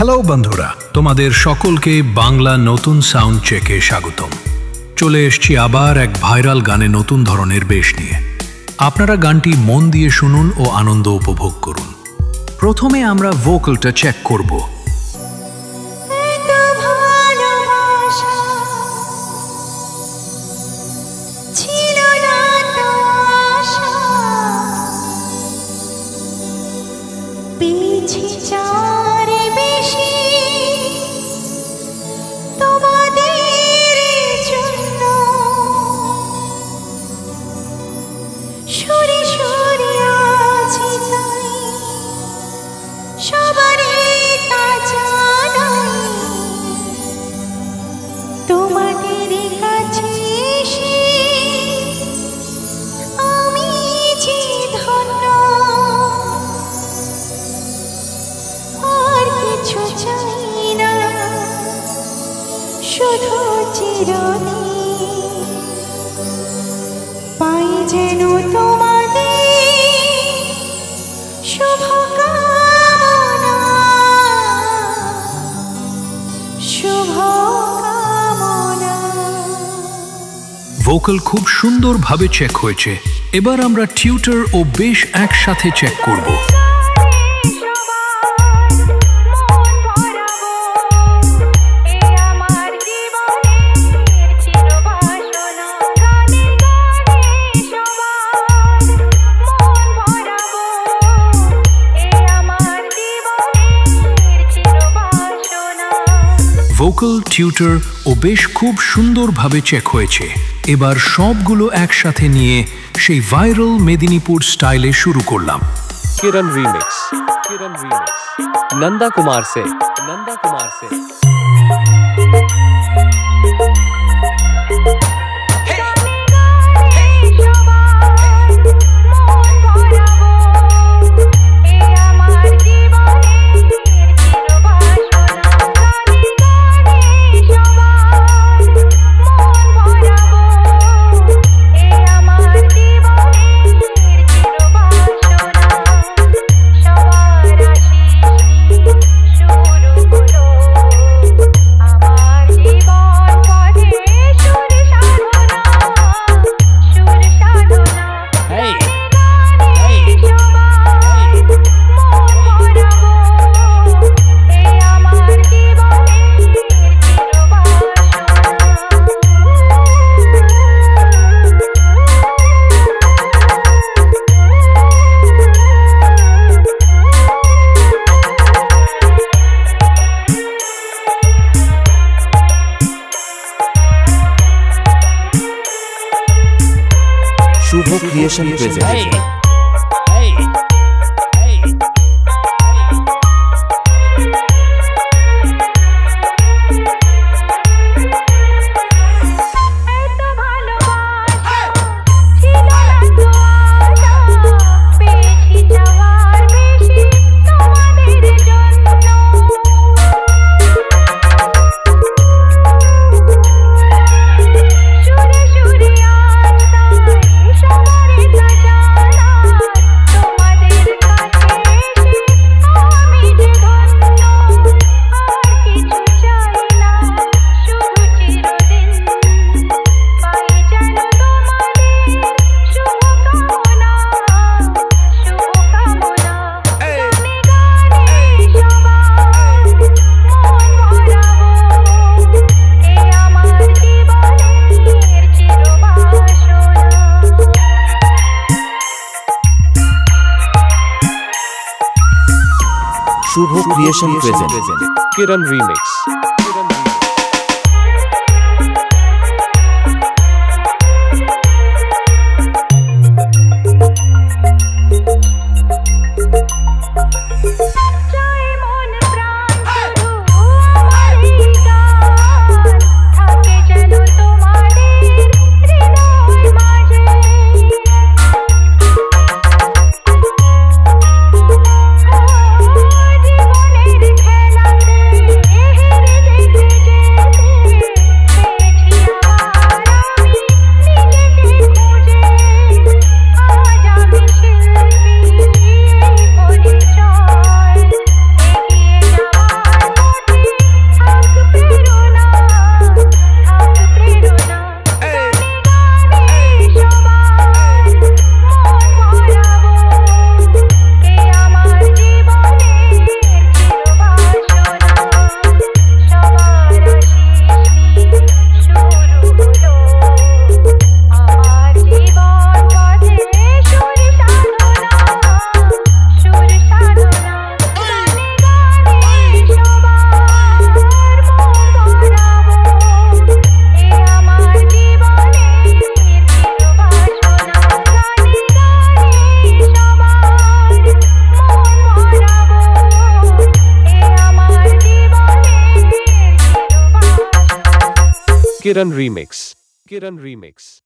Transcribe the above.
Hello বন্ধুরা, তোমাদের সকলকে বাংলা নতুন সাউন্ড চেকে স্বাগতম। চলে এসেছি আবার এক ভাইরাল গানে নতুন ধরনের বেশ নিয়ে। আপনারা গানটি মন দিয়ে শুনুন ও আনন্দ উপভোগ করুন। প্রথমে আমরা ভোকালটা চেক করব। ভোকাল খুব সুন্দরভাবে চেক হয়েছে। এবার আমরা টিউটার ও বেশ একসাথে চেক করব। ভোকাল, টিউটার ও বেশ খুব সুন্দরভাবে চেক হয়েছে। এবার সবগুলো একসাথে নিয়ে সেই ভাইরাল মেদিনীপুর স্টাইলে শুরু করলাম। किरण रीमिक्स, नंदा कुमार से। शुभ क्रिएशन प्रेजेंट। शुभ क्रिएशन प्रेजेंट किरण रीमिक्स। জীবনের খেলাতে Kiran Remix. Kiran Remix.